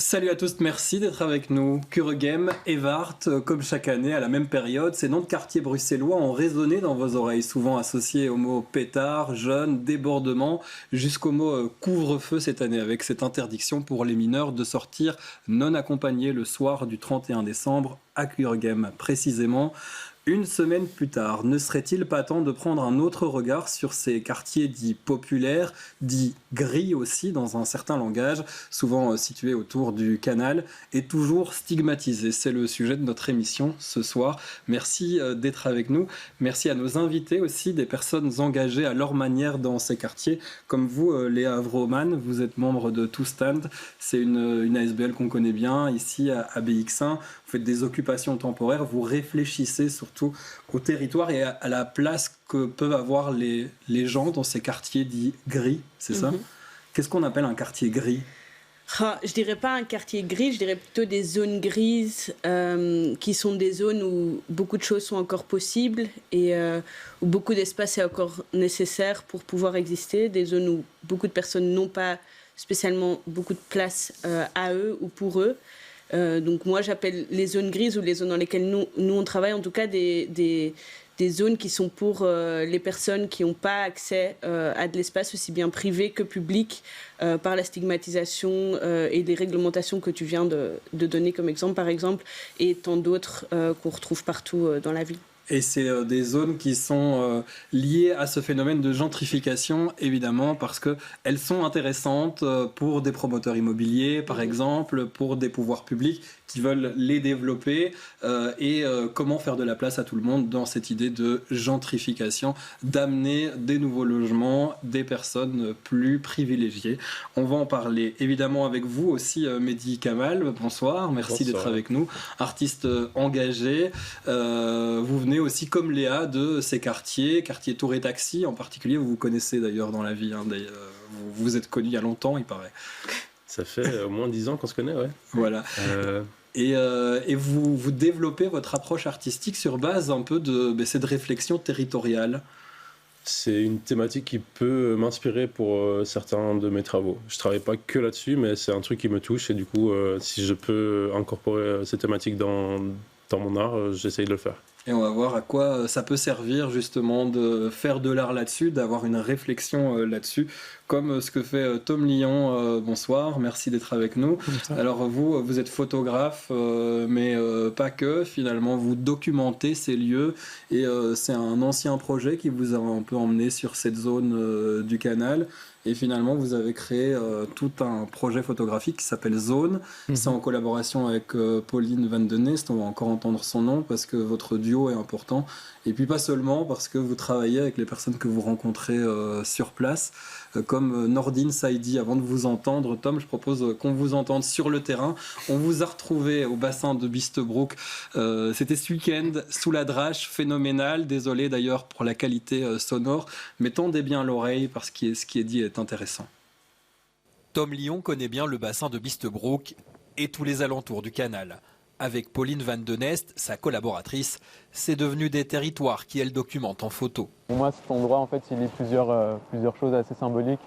Salut à tous, merci d'être avec nous. Kuregem, Evart, comme chaque année à la même période, ces noms de quartiers bruxellois ont résonné dans vos oreilles, souvent associés au mot pétard, jeune, débordement, jusqu'au mot couvre-feu cette année, avec cette interdiction pour les mineurs de sortir non accompagnés le soir du 31 décembre à Kuregem. Précisément, une semaine plus tard, ne serait-il pas temps de prendre un autre regard sur ces quartiers dits populaires, dits gris aussi dans un certain langage, souvent situés autour du canal, et toujours stigmatisés? C'est le sujet de notre émission ce soir. Merci d'être avec nous. Merci à nos invités aussi, des personnes engagées à leur manière dans ces quartiers, comme vous, Léa Avroman, vous êtes membre de Two Stand. C'est une ASBL qu'on connaît bien ici à BX1. Vous faites des occupations temporaires, vous réfléchissez surtout au territoire et à la place que peuvent avoir les gens dans ces quartiers dits gris, c'est ça? Qu'est-ce qu'on appelle un quartier gris? Je dirais pas un quartier gris, je dirais plutôt des zones grises qui sont des zones où beaucoup de choses sont encore possibles et où beaucoup d'espace est encore nécessaire pour pouvoir exister, des zones où beaucoup de personnes n'ont pas spécialement beaucoup de place à eux ou pour eux. Donc moi j'appelle les zones grises ou les zones dans lesquelles nous on travaille en tout cas des zones qui sont pour les personnes qui n'ont pas accès à de l'espace aussi bien privé que public par la stigmatisation et les réglementations que tu viens de donner comme exemple par exemple et tant d'autres qu'on retrouve partout dans la ville. Et c'est des zones qui sont liées à ce phénomène de gentrification, évidemment, parce qu'elles sont intéressantes pour des promoteurs immobiliers, par exemple, pour des pouvoirs publics qui veulent les développer et comment faire de la place à tout le monde dans cette idée de gentrification, d'amener des nouveaux logements, des personnes plus privilégiées. On va en parler évidemment avec vous aussi, Mehdi Kamal. Bonsoir, merci d'être avec nous. Artiste engagé, vous venez aussi comme Léa de ces quartiers Tour et Taxi en particulier. Vous vous connaissez d'ailleurs dans la vie, hein, vous vous êtes connus il y a longtemps, il paraît. Ça fait au moins 10 ans qu'on se connaît, ouais. Voilà. Et vous développez votre approche artistique sur base un peu de cette réflexion territoriale. C'est une thématique qui peut m'inspirer pour certains de mes travaux. Je travaille pas que là-dessus, mais c'est un truc qui me touche et du coup, si je peux incorporer ces thématiques dans mon art, j'essaye de le faire. Et on va voir à quoi ça peut servir justement de faire de l'art là-dessus, d'avoir une réflexion là-dessus, comme ce que fait Tom Lyon. Bonsoir, merci d'être avec nous. Bonsoir. Alors vous êtes photographe, mais pas que, finalement vous documentez ces lieux et c'est un ancien projet qui vous a un peu emmené sur cette zone du canal. Et finalement, vous avez créé tout un projet photographique qui s'appelle Zone. C'est en collaboration avec Pauline Van de Nest. On va encore entendre son nom parce que votre duo est important. Et puis pas seulement parce que vous travaillez avec les personnes que vous rencontrez sur place, comme Nordine Saidi. Avant de vous entendre, Tom, je propose qu'on vous entende sur le terrain. On vous a retrouvé au bassin de Bistebroek. C'était ce week-end sous la drache, phénoménal. Désolé d'ailleurs pour la qualité sonore, mais tendez bien l'oreille parce que ce qui est dit est intéressant. Tom Lyon connaît bien le bassin de Bistebroek et tous les alentours du canal. Avec Pauline Van de Nest, sa collaboratrice, c'est devenu des territoires qu'elle documente en photo. Pour moi, cet endroit, en fait, il lie plusieurs choses assez symboliques.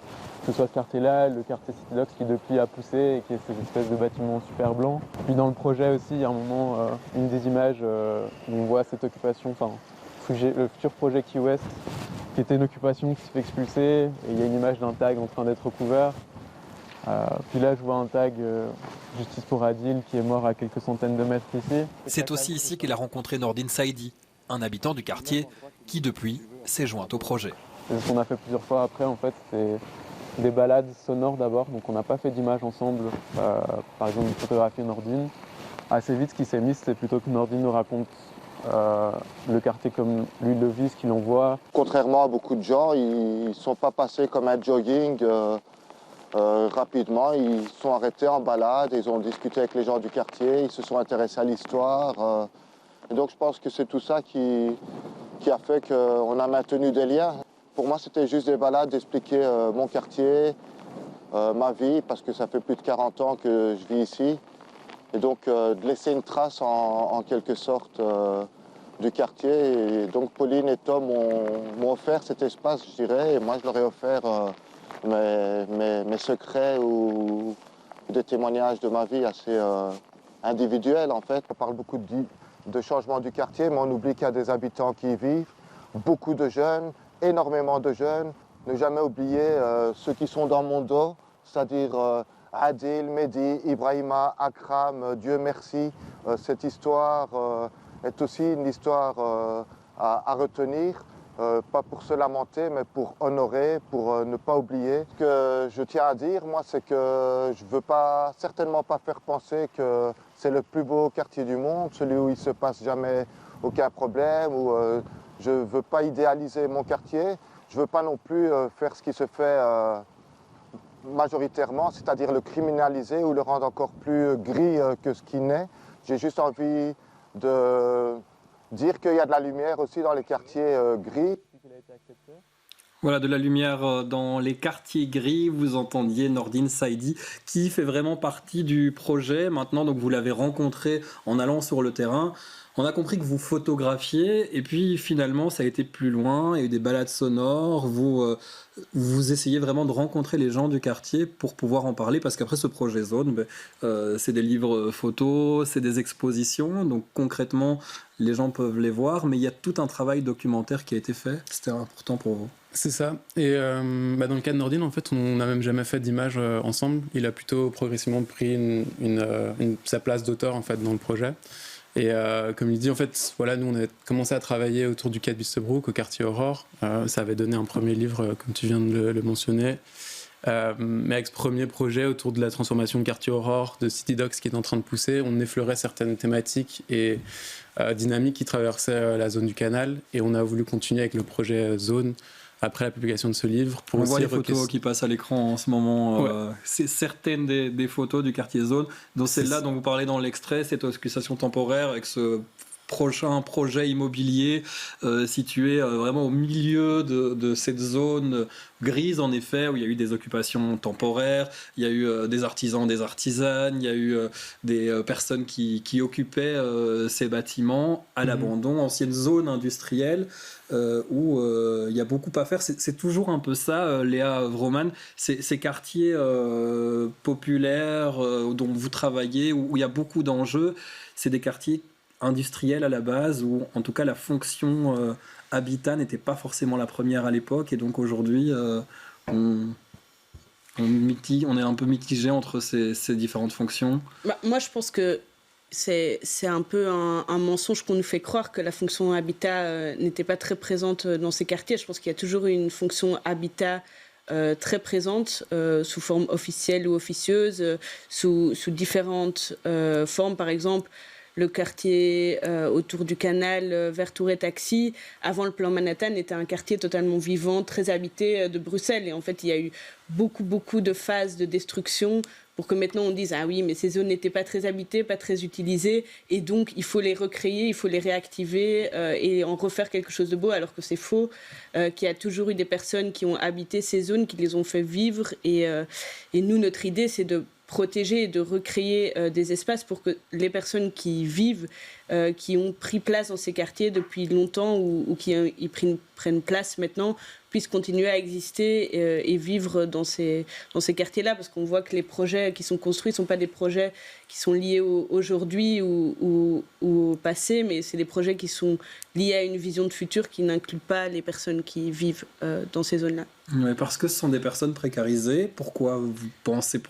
Que ce soit ce quartier-là, le quartier Citylox qui depuis a poussé et qui est ces espèces de bâtiments super blancs. Puis dans le projet aussi, il y a un moment, une des images où on voit cette occupation, le futur projet Key West, qui était une occupation qui se fait expulser. Et il y a une image d'un tag en train d'être recouvert. Puis là, je vois un tag Justice pour Adil qui est mort à quelques centaines de mètres ici. C'est aussi ici qu'il a rencontré Nordine Saidi, un habitant du quartier qui, depuis, s'est joint au projet. C'est ce qu'on a fait plusieurs fois après, en fait, c'est des balades sonores d'abord. Donc on n'a pas fait d'images ensemble, par exemple une photographie Nordine. Assez vite, ce qui s'est mis, c'est plutôt que Nordine nous raconte le quartier comme lui le vit, ce qu'il en voit. Contrairement à beaucoup de gens, ils ne sont pas passés comme un jogging. Rapidement, ils sont arrêtés en balade, ils ont discuté avec les gens du quartier, ils se sont intéressés à l'histoire. Et donc je pense que c'est tout ça qui a fait qu'on a maintenu des liens. Pour moi, c'était juste des balades, d'expliquer mon quartier, ma vie, parce que ça fait plus de 40 ans que je vis ici. Et donc de laisser une trace en quelque sorte du quartier. Et donc Pauline et Tom m'ont offert cet espace, je dirais, et moi je leur ai offert mes secrets ou des témoignages de ma vie assez individuels en fait. On parle beaucoup de changement du quartier, mais on oublie qu'il y a des habitants qui y vivent, beaucoup de jeunes, énormément de jeunes. Ne jamais oublier ceux qui sont dans mon dos, c'est-à-dire Adil, Mehdi, Ibrahima, Akram, Dieu merci. Cette histoire est aussi une histoire à retenir, pas pour se lamenter, mais pour honorer, pour ne pas oublier. Ce que je tiens à dire, moi, c'est que je ne veux certainement pas faire penser que c'est le plus beau quartier du monde, celui où il ne se passe jamais aucun problème, où je ne veux pas idéaliser mon quartier. Je ne veux pas non plus faire ce qui se fait majoritairement, c'est-à-dire le criminaliser ou le rendre encore plus gris que ce qu'il n'est. J'ai juste envie de dire qu'il y a de la lumière aussi dans les quartiers gris. Voilà, de la lumière dans les quartiers gris. Vous entendiez Nordine Saidi qui fait vraiment partie du projet maintenant. Donc vous l'avez rencontré en allant sur le terrain. On a compris que vous photographiez et puis finalement ça a été plus loin, il y a eu des balades sonores, vous essayez vraiment de rencontrer les gens du quartier pour pouvoir en parler parce qu'après ce projet Zone, c'est des livres photos, c'est des expositions, donc concrètement les gens peuvent les voir, mais il y a tout un travail documentaire qui a été fait, c'était important pour vous. C'est ça, et dans le cas de Nordine, en fait, on n'a même jamais fait d'image ensemble, il a plutôt progressivement pris sa place d'auteur en fait, dans le projet. Et comme il dit, en fait, voilà, nous on a commencé à travailler autour du quai de Bistebroek, au quartier Aurore. Ça avait donné un premier livre, comme tu viens de le mentionner. Mais avec ce premier projet autour de la transformation de quartier Aurore, de City Docs qui est en train de pousser, on effleurait certaines thématiques et dynamiques qui traversaient la zone du canal. Et on a voulu continuer avec le projet Zone après la publication de ce livre. On voit les photos qui passent à l'écran en ce moment. Ouais. C'est certaines des photos du quartier Zone, dont celle-là dont vous parlez dans l'extrait, cette occupation temporaire avec ce prochain projet immobilier situé vraiment au milieu de cette zone grise en effet où il y a eu des occupations temporaires, il y a eu des artisans, des artisanes, il y a eu des personnes qui occupaient ces bâtiments à l'abandon, ancienne zone industrielle où il y a beaucoup à faire. C'est toujours un peu ça, Léa Vrooman, ces quartiers populaires dont vous travaillez, où il y a beaucoup d'enjeux, c'est des quartiers industriel à la base, où en tout cas la fonction habitat n'était pas forcément la première à l'époque, et donc aujourd'hui on est un peu mitigé entre ces différentes fonctions. Moi je pense que c'est un peu un mensonge qu'on nous fait croire que la fonction habitat n'était pas très présente dans ces quartiers. Je pense qu'il y a toujours eu une fonction habitat très présente, sous forme officielle ou officieuse, sous différentes formes. Par exemple, le quartier autour du canal vers Tourret-Taxi, avant le plan Manhattan, était un quartier totalement vivant, très habité de Bruxelles. Et en fait, il y a eu beaucoup de phases de destruction pour que maintenant on dise « Ah oui, mais ces zones n'étaient pas très habitées, pas très utilisées, et donc il faut les recréer, il faut les réactiver et en refaire quelque chose de beau », alors que c'est faux, qu'il y a toujours eu des personnes qui ont habité ces zones, qui les ont fait vivre. Et nous, notre idée, c'est de protéger et de recréer des espaces pour que les personnes qui vivent, qui ont pris place dans ces quartiers depuis longtemps ou qui prennent place maintenant, puissent continuer à exister et vivre dans ces quartiers-là, parce qu'on voit que les projets qui sont construits ne sont pas des projets qui sont liés aujourd'hui ou au passé, mais c'est des projets qui sont liés à une vision de futur qui n'inclut pas les personnes qui vivent dans ces zones-là. Oui, parce que ce sont des personnes précarisées. Pourquoi vous pensez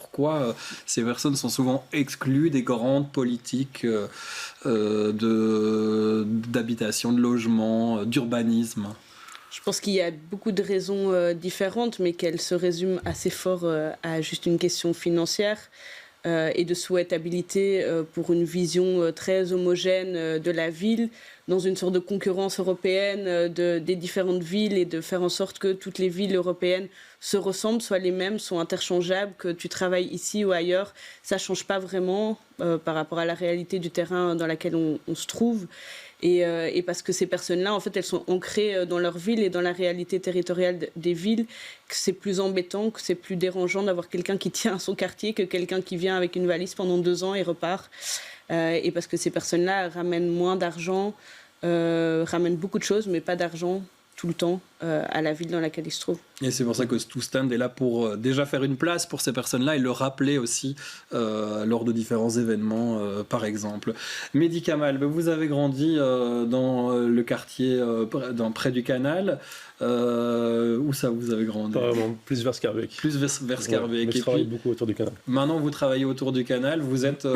ces personnes sont souvent exclues des grandes politiques d'habitation, de logement, d'urbanisme? Je pense qu'il y a beaucoup de raisons différentes, mais qu'elles se résument assez fort à juste une question financière et de souhaitabilité pour une vision très homogène de la ville, dans une sorte de concurrence européenne des différentes villes, et de faire en sorte que toutes les villes européennes se ressemblent, soient les mêmes, sont interchangeables, que tu travailles ici ou ailleurs, ça ne change pas vraiment par rapport à la réalité du terrain dans laquelle on se trouve. Et parce que ces personnes-là, en fait, elles sont ancrées dans leur ville et dans la réalité territoriale des villes, que c'est plus embêtant, que c'est plus dérangeant d'avoir quelqu'un qui tient à son quartier que quelqu'un qui vient avec une valise pendant 2 ans et repart. Et parce que ces personnes-là ramènent moins d'argent, ramènent beaucoup de choses, mais pas d'argent tout le temps à la ville dans laquelle il se trouve. Et c'est pour ça que tout stand est là pour déjà faire une place pour ces personnes-là et le rappeler aussi lors de différents événements, par exemple. Mehdi Kamal, vous avez grandi dans le quartier près du canal. Où ça vous avez grandi? Vraiment, plus vers Scarbeck. Plus vers Scarbeck. Mais je travaille beaucoup autour du canal. Maintenant, vous travaillez autour du canal. Vous êtes,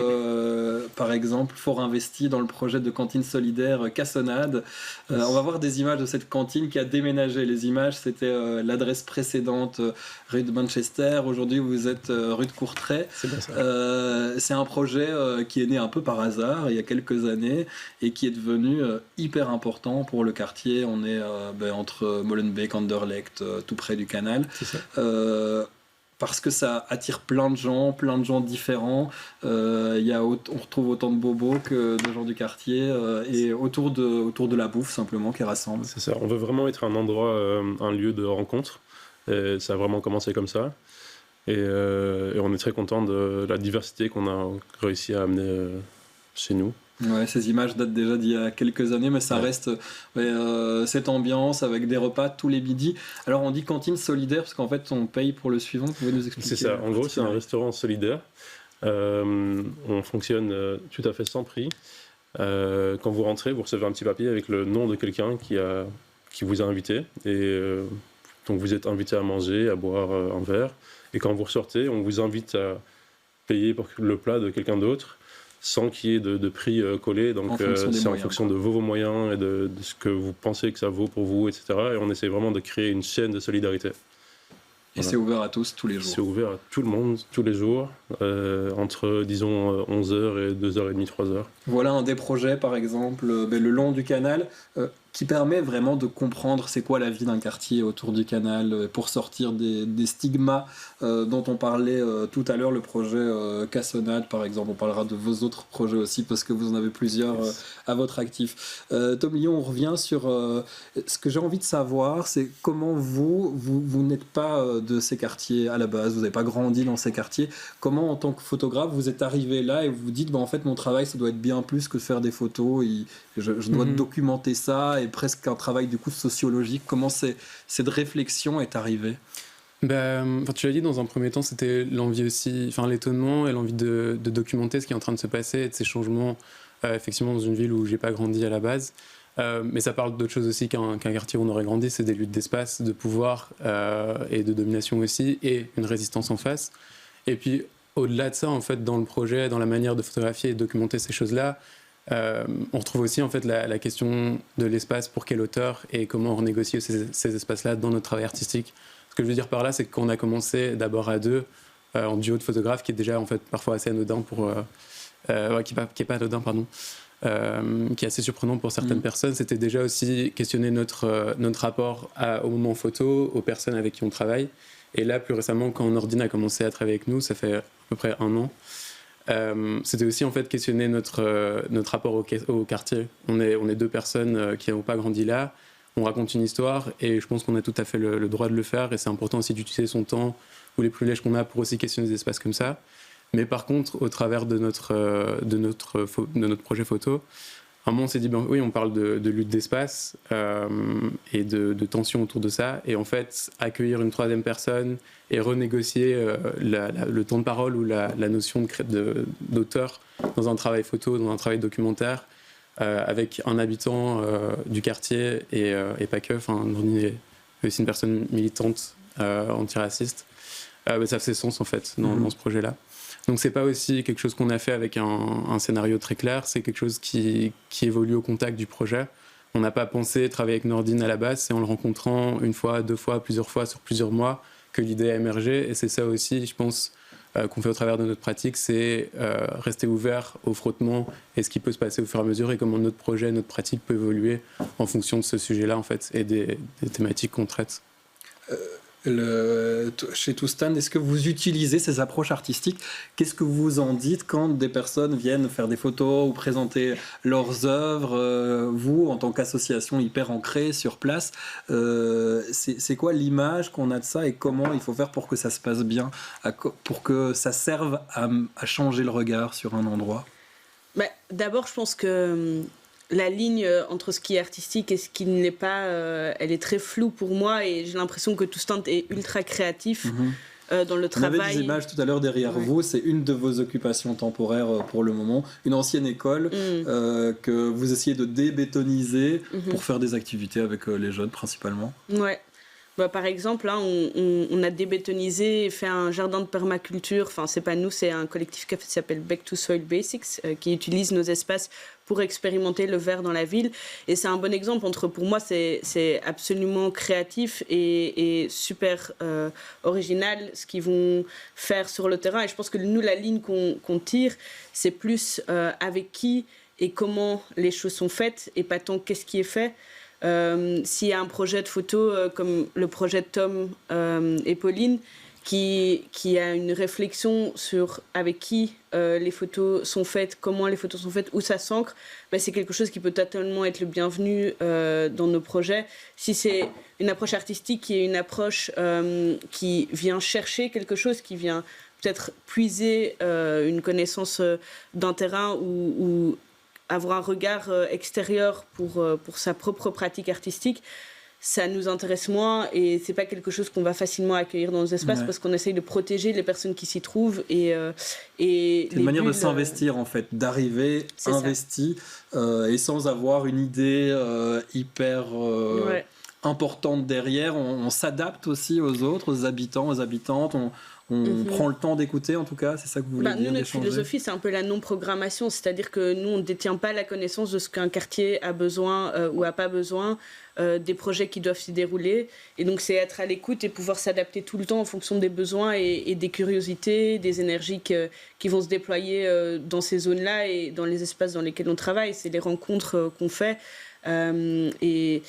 par exemple, fort investi dans le projet de cantine solidaire Cassonade. On va voir des images de cette cantine qui a déménagé. Les images, c'était l'adresse précédente, rue de Manchester. Aujourd'hui, vous êtes rue de Courtrai. C'est bien ça. C'est un projet qui est né un peu par hasard il y a quelques années et qui est devenu hyper important pour le quartier. On est entre Molenbeek, Anderlecht, tout près du canal. C'est ça. Parce que ça attire plein de gens différents. On retrouve autant de bobos que de gens du quartier et autour de la bouffe simplement qui rassemble. C'est ça. On veut vraiment être un endroit, un lieu de rencontre. Et ça a vraiment commencé comme ça. Et on est très content de la diversité qu'on a réussi à amener chez nous. Ouais, ces images datent déjà d'il y a quelques années, mais ça reste cette ambiance avec des repas tous les midis. Alors on dit cantine solidaire parce qu'en fait on paye pour le suivant. Vous pouvez nous expliquer? C'est ça. En gros, c'est un restaurant solidaire. On fonctionne tout à fait sans prix. Quand vous rentrez, vous recevez un petit papier avec le nom de quelqu'un qui vous a invité. Et donc vous êtes invité à manger, à boire un verre. Et quand vous ressortez, on vous invite à payer pour le plat de quelqu'un d'autre, sans qu'il y ait de prix collé. Donc c'est en fonction de vos moyens et de ce que vous pensez que ça vaut pour vous, etc. Et on essaie vraiment de créer une chaîne de solidarité. Et c'est ouvert à tous, tous les jours? C'est ouvert à tout le monde, tous les jours, entre, disons, 11h et 2h30, 3h. Voilà un des projets, par exemple, le long du canal, qui permet vraiment de comprendre c'est quoi la vie d'un quartier autour du canal, pour sortir des stigmas dont on parlait tout à l'heure, le projet Cassonade, par exemple. On parlera de vos autres projets aussi, parce que vous en avez plusieurs à votre actif. Tom Lyon, on revient sur ce que j'ai envie de savoir, c'est comment vous n'êtes pas de ces quartiers à la base, vous n'avez pas grandi dans ces quartiers. Comment, en tant que photographe, vous êtes arrivé là et vous vous dites, en fait, mon travail, ça doit être bien plus que de faire des photos, je dois documenter ça, et presque un travail du coup sociologique. Comment cette réflexion est arrivée? Tu l'as dit, dans un premier temps, c'était l'envie aussi, l'étonnement et l'envie de documenter ce qui est en train de se passer et de ces changements, effectivement, dans une ville où j'ai pas grandi à la base. Mais ça parle d'autre chose aussi qu'un quartier où on aurait grandi, c'est des luttes d'espace, de pouvoir et de domination aussi, et une résistance en face. Et puis, au-delà de ça, en fait, dans le projet, dans la manière de photographier et de documenter ces choses-là, on retrouve aussi en fait la question de l'espace, pour quel auteur et comment on renégocie ces espaces-là dans notre travail artistique. Ce que je veux dire par là, c'est qu'on a commencé d'abord à deux, en duo de photographes, qui est déjà en fait parfois assez anodin qui est pas anodin, pardon. Qui est assez surprenant pour certaines personnes. C'était déjà aussi questionner notre rapport au moment photo, aux personnes avec qui on travaille. Et là, plus récemment, quand Nordine a commencé à travailler avec nous, ça fait à peu près 1 an, c'était aussi en fait questionner notre rapport au quartier. On est 2 personnes qui n'ont pas grandi là, on raconte une histoire et je pense qu'on a tout à fait le droit de le faire, et c'est important aussi d'utiliser son temps ou les privilèges qu'on a pour aussi questionner des espaces comme ça. Mais par contre, au travers de notre projet photo, à un moment on s'est dit, oui, on parle de lutte d'espace et de tension autour de ça, et en fait accueillir une 3e personne et renégocier le temps de parole ou la notion d'auteur dans un travail photo, dans un travail documentaire, avec un habitant du quartier et pas que, Nordine est aussi une personne militante antiraciste, ça faisait sens en fait dans ce projet-là. Donc c'est pas aussi quelque chose qu'on a fait avec un scénario très clair, c'est quelque chose qui évolue au contact du projet. On n'a pas pensé travailler avec Nordine à la base, c'est en le rencontrant 1 fois, 2 fois, plusieurs fois sur plusieurs mois que l'idée a émergé, et c'est ça aussi, je pense, qu'on fait au travers de notre pratique, c'est rester ouvert au frottement et ce qui peut se passer au fur et à mesure, et comment notre projet, notre pratique peut évoluer en fonction de ce sujet-là en fait, et des thématiques qu'on traite. Chez Toustan, est-ce que vous utilisez ces approches artistiques? Qu'est-ce que vous en dites quand des personnes viennent faire des photos ou présenter leurs œuvres? Vous, en tant qu'association hyper ancrée sur place, c'est quoi l'image qu'on a de ça, et comment il faut faire pour que ça se passe bien, pour que ça serve à changer le regard sur un endroit? D'abord, je pense que la ligne entre ce qui est artistique et ce qui ne l'est pas, elle est très floue pour moi et j'ai l'impression que Toustent est ultra créatif dans le travail. On avait des images tout à l'heure derrière vous, c'est une de vos occupations temporaires pour le moment, une ancienne école que vous essayez de débétoniser pour faire des activités avec les jeunes principalement. Ouais. Bah, par exemple, là, on a débétonisé et fait un jardin de permaculture. Enfin, c'est pas nous, c'est un collectif qui s'appelle Back to Soil Basics, qui utilise nos espaces pour expérimenter le vert dans la ville. Et c'est un bon exemple. Pour moi, c'est absolument créatif et super original ce qu'ils vont faire sur le terrain. Et je pense que nous, la ligne qu'on tire, c'est plus avec qui et comment les choses sont faites et pas tant qu'est-ce qui est fait. S'il y a un projet de photo comme le projet de Tom et Pauline qui a une réflexion sur avec qui les photos sont faites, comment les photos sont faites, où ça s'ancre, ben c'est quelque chose qui peut totalement être le bienvenu dans nos projets. Si c'est une approche artistique qui est une approche qui vient chercher quelque chose, qui vient peut-être puiser une connaissance d'un terrain ou avoir un regard extérieur pour sa propre pratique artistique, ça nous intéresse moins et c'est pas quelque chose qu'on va facilement accueillir dans nos espaces parce qu'on essaye de protéger les personnes qui s'y trouvent et c'est une manière de s'investir en fait, d'arriver investi et sans avoir une idée hyper importante derrière. On s'adapte aussi aux autres, aux habitants, aux habitantes. On prend le temps d'écouter, en tout cas, c'est ça que vous voulez dire, nous, notre d'échanger. philosophie, c'est un peu la non-programmation, c'est-à-dire que nous, on ne détient pas la connaissance de ce qu'un quartier a besoin ou a pas besoin, des projets qui doivent s'y dérouler. Et donc, c'est être à l'écoute et pouvoir s'adapter tout le temps en fonction des besoins et des curiosités, des énergies qui vont se déployer dans ces zones-là et dans les espaces dans lesquels on travaille. C'est les rencontres qu'on fait. Et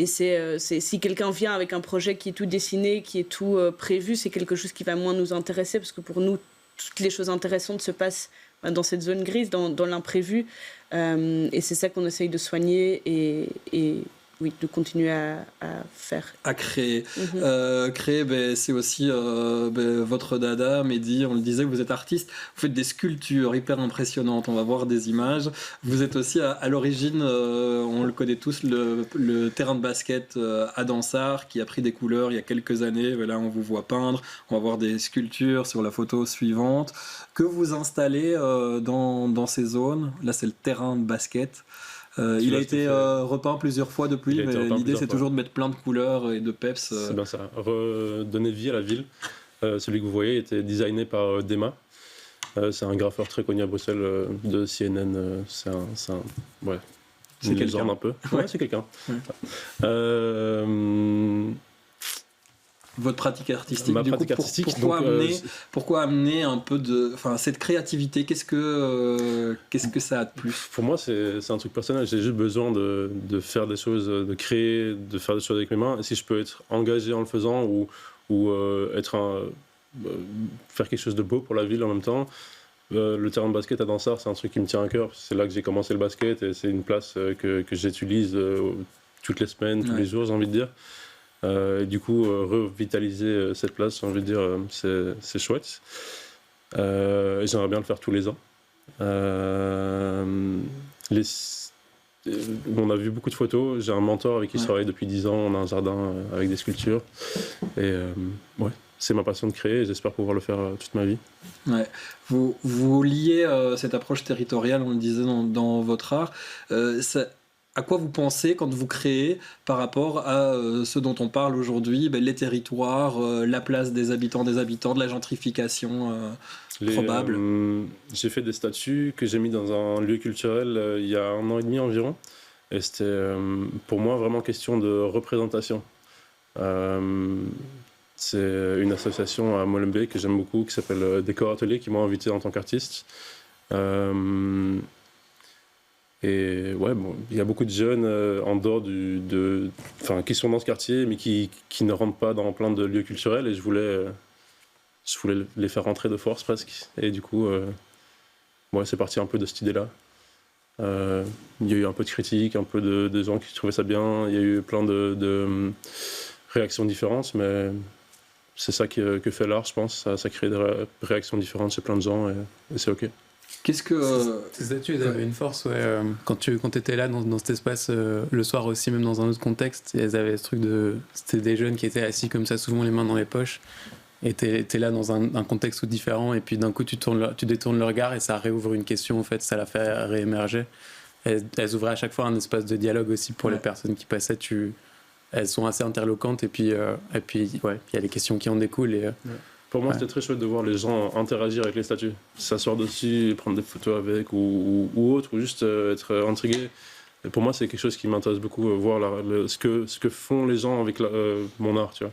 c'est si quelqu'un vient avec un projet qui est tout dessiné, qui est tout prévu, c'est quelque chose qui va moins nous intéresser parce que pour nous, toutes les choses intéressantes se passent dans cette zone grise, dans l'imprévu. Et c'est ça qu'on essaye de soigner et oui, de continuer à faire. À créer. Créer, c'est aussi votre dada, Mehdi, on le disait, vous êtes artiste, vous faites des sculptures hyper impressionnantes, on va voir des images. Vous êtes aussi à l'origine, on le connaît tous, le terrain de basket à Dansart, qui a pris des couleurs il y a quelques années. Là, on vous voit peindre, on va voir des sculptures sur la photo suivante. Que vous installez dans ces zones, là c'est le terrain de basket. Il a été repeint plusieurs fois depuis, mais l'idée c'est toujours de mettre plein de couleurs et de peps. C'est bien ça, redonner vie à la ville. Celui que vous voyez était designé par Dema. C'est un graffeur très connu à Bruxelles de CNN. C'est une légende un peu. Ouais, c'est quelqu'un. Votre pratique artistique. Ma pratique artistique. Pourquoi amener un peu de, cette créativité, qu'est-ce que ça a de plus? Pour moi, c'est un truc personnel. J'ai juste besoin de faire des choses, de créer, de faire des choses avec mes mains. Et si je peux être engagé en le faisant ou faire quelque chose de beau pour la ville en même temps. Le terrain de basket à Dansart, c'est un truc qui me tient à cœur. C'est là que j'ai commencé le basket et c'est une place que j'utilise toutes les semaines, tous les jours, j'ai envie de dire. Et du coup, revitaliser cette place, j'ai envie de dire, c'est chouette. Et j'aimerais bien le faire tous les ans. On a vu beaucoup de photos. J'ai un mentor avec qui je travaille depuis 10 ans. On a un jardin avec des sculptures. Et c'est ma passion de créer et j'espère pouvoir le faire toute ma vie. Ouais. Vous liez cette approche territoriale, on le disait dans votre art. À quoi vous pensez quand vous créez par rapport à ce dont on parle aujourd'hui, les territoires, la place des habitants, de la gentrification probable? J'ai fait des statues que j'ai mis dans un lieu culturel il y a 1 an et demi environ. Et c'était pour moi vraiment question de représentation. C'est une association à Molenbeek que j'aime beaucoup qui s'appelle Décor Atelier qui m'a invité en tant qu'artiste. Et il y a beaucoup de jeunes en dehors qui sont dans ce quartier mais qui ne rentrent pas dans plein de lieux culturels et je voulais les faire rentrer de force presque. Et du coup, c'est parti un peu de cette idée-là. Il y a eu un peu de critiques, un peu de gens qui trouvaient ça bien. Il y a eu plein de réactions différentes, mais c'est ça que fait l'art, je pense. Ça crée des réactions différentes chez plein de gens et c'est OK. Qu'est-ce que... Ces statues, elles avaient une force, ouais. Quand tu étais là dans cet espace, le soir aussi, même dans un autre contexte, elles avaient ce truc de... C'était des jeunes qui étaient assis comme ça, souvent les mains dans les poches. Et t'es là dans un contexte différent, et puis d'un coup, tu détournes le regard et ça réouvre une question, en fait, ça la fait réémerger. Elles ouvraient à chaque fois un espace de dialogue aussi pour les personnes qui passaient. Elles sont assez interloquantes, et puis il y a les questions qui en découlent. Pour moi, c'était très chouette de voir les gens interagir avec les statues, s'asseoir dessus, prendre des photos avec ou autre, ou juste être intrigué. Et pour moi, c'est quelque chose qui m'intéresse beaucoup, voir ce que font les gens avec mon art, tu vois.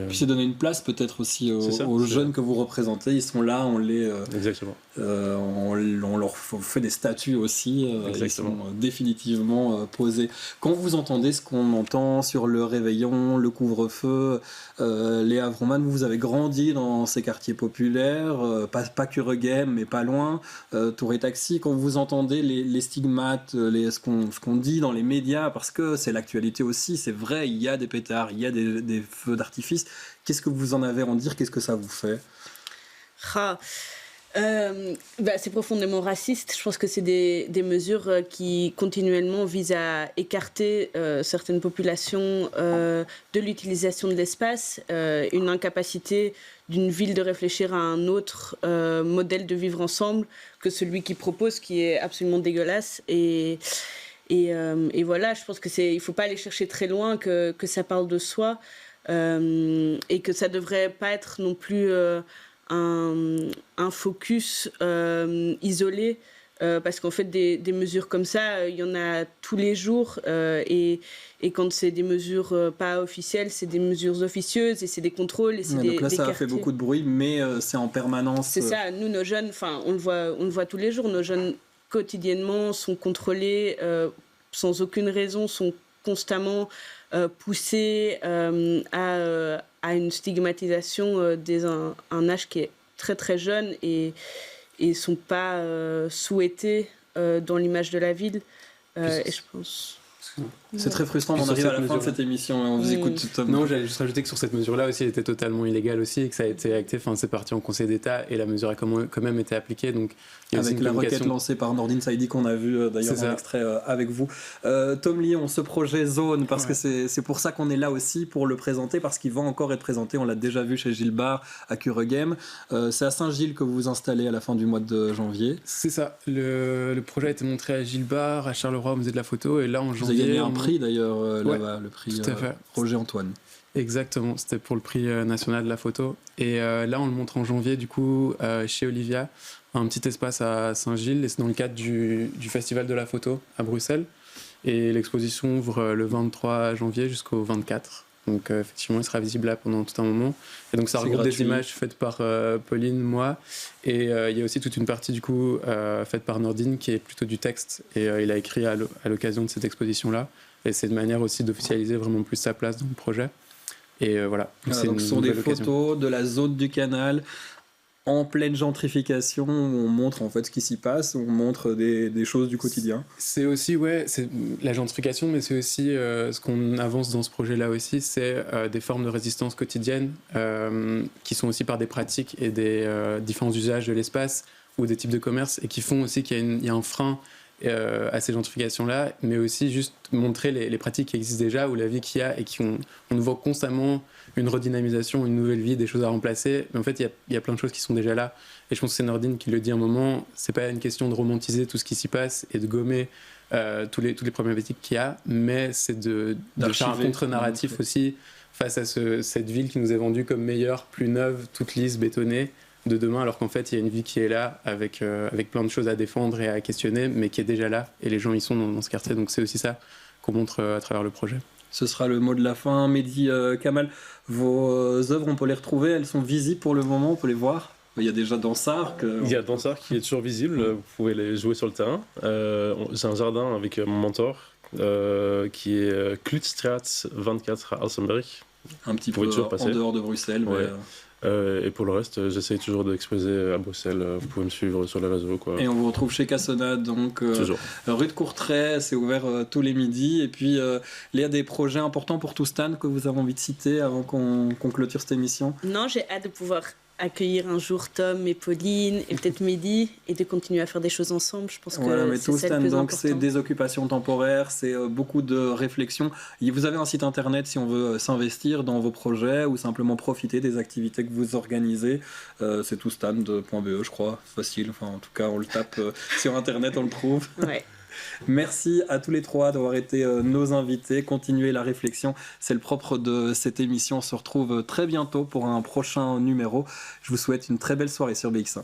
Puis c'est donner une place peut-être aussi aux jeunes que vous représentez. Ils sont là, on les... Exactement. On leur fait des statues aussi. Ils sont définitivement posés. Quand vous entendez ce qu'on entend sur le réveillon, le couvre-feu, Léa Vroman, vous avez grandi dans ces quartiers populaires, pas Kuregem, mais pas loin, Tour et Taxi. Quand vous entendez les stigmates, ce qu'on dit dans les médias, parce que c'est l'actualité aussi, c'est vrai, il y a des pétards, il y a des feux d'artifice. Qu'est-ce que vous en avez à en dire? Qu'est-ce que ça vous fait? C'est profondément raciste. Je pense que c'est des mesures qui continuellement visent à écarter certaines populations de l'utilisation de l'espace, une incapacité d'une ville de réfléchir à un autre modèle de vivre ensemble que celui qui propose, qui est absolument dégueulasse. Et voilà, je pense qu'il ne faut pas aller chercher très loin, que ça parle de soi, et que ça ne devrait pas être non plus un focus isolé, parce qu'en fait des mesures comme ça, il y en a tous les jours, et quand c'est des mesures pas officielles, c'est des mesures officieuses, et c'est des contrôles, et c'est donc là ça a fait quartiers. beaucoup de bruit, mais c'est en permanence. C'est ça, nous nos jeunes, on le voit tous les jours, nos jeunes quotidiennement sont contrôlés sans aucune raison, sont constamment poussés à une stigmatisation dès un âge qui est très très jeune, et ne sont pas souhaités dans l'image de la ville. Et je pense... C'est très frustrant, on arrive à la fin de cette émission et on vous écoute. Non, j'allais juste rajouter que sur cette mesure-là aussi, elle était totalement illégale aussi, et que ça a été acté, c'est parti en Conseil d'État, et la mesure a quand même été appliquée. Donc, avec la requête lancée par Nordine Saidi qu'on a vu d'ailleurs en extrait avec vous. Tom Lyon, ce projet Zone, parce que c'est pour ça qu'on est là aussi, pour le présenter, parce qu'il va encore être présenté, on l'a déjà vu chez Gilles Bar à Kuregem. C'est à Saint-Gilles que vous vous installez à la fin du mois de janvier. C'est ça, le projet a été montré à Gilles Bar, à Charleroi au musée de la photo, et là en janvier... Vous avez gagné un prix d'ailleurs là-bas, le prix Roger Antoine. Exactement, c'était pour le prix national de la photo. Et là, on le montre en janvier, du coup, chez Olivia, un petit espace à Saint-Gilles, et c'est dans le cadre du Festival de la photo à Bruxelles. Et l'exposition ouvre le 23 janvier jusqu'au 24. Donc effectivement, il sera visible là pendant tout un moment. Et donc ça regroupe des images faites par Pauline, moi, et il y a aussi toute une partie du coup faite par Nordine qui est plutôt du texte. Et il a écrit à l'occasion de cette exposition-là. Et c'est une manière aussi d'officialiser vraiment plus sa place dans le projet. Et voilà. Donc ce sont des photos de la zone du canal en pleine gentrification, où on montre en fait ce qui s'y passe, où on montre des choses du quotidien. C'est aussi, c'est la gentrification, mais c'est aussi ce qu'on avance dans ce projet-là aussi, c'est des formes de résistance quotidienne qui sont aussi par des pratiques et des différents usages de l'espace ou des types de commerce, et qui font aussi qu'il y a un frein à ces gentrifications-là, mais aussi juste montrer les pratiques qui existent déjà, ou la vie qu'il y a, et on nous voit constamment une redynamisation, une nouvelle vie, des choses à remplacer. Mais en fait, il y a plein de choses qui sont déjà là. Et je pense que c'est Nordine qui le dit à un moment, c'est pas une question de romantiser tout ce qui s'y passe et de gommer tous les problématiques qu'il y a, mais c'est de faire un contre-narratif aussi face à cette ville qui nous est vendue comme meilleure, plus neuve, toute lisse, bétonnée, de demain, alors qu'en fait il y a une vie qui est là avec plein de choses à défendre et à questionner, mais qui est déjà là, et les gens y sont dans ce quartier. Donc c'est aussi ça qu'on montre à travers le projet. Ce sera le mot de la fin. Mehdi Kamal, vos œuvres, on peut les retrouver, elles sont visibles pour le moment, on peut les voir? Il y a déjà Dansart. Il y a Dansart qui est toujours visible, vous pouvez les jouer sur le terrain. J'ai un jardin avec mon mentor qui est Klutstraat 24 à Alsenberg. Un petit peu en dehors de Bruxelles. Ouais. Et pour le reste, j'essaye toujours d'exposer à Bruxelles. Vous pouvez me suivre sur les réseaux, quoi. Et on vous retrouve chez Cassonade, donc rue de Courtrai, c'est ouvert tous les midis. Et puis il y a des projets importants pour Toustan que vous avez envie de citer avant qu'on clôture cette émission? Non, j'ai hâte de pouvoir accueillir un jour Tom et Pauline et peut-être Mehdi et de continuer à faire des choses ensemble. Je pense voilà, que mais c'est ça le Toastan, plus donc important. c'est des occupations temporaires, c'est beaucoup de réflexion. Vous avez un site internet si on veut s'investir dans vos projets ou simplement profiter des activités que vous organisez. C'est toastan.be, je crois, facile. Enfin, en tout cas, on le tape sur internet, on le trouve. Ouais. Merci à tous les trois d'avoir été nos invités. Continuez la réflexion, c'est le propre de cette émission. On se retrouve très bientôt pour un prochain numéro. Je vous souhaite une très belle soirée sur BX1.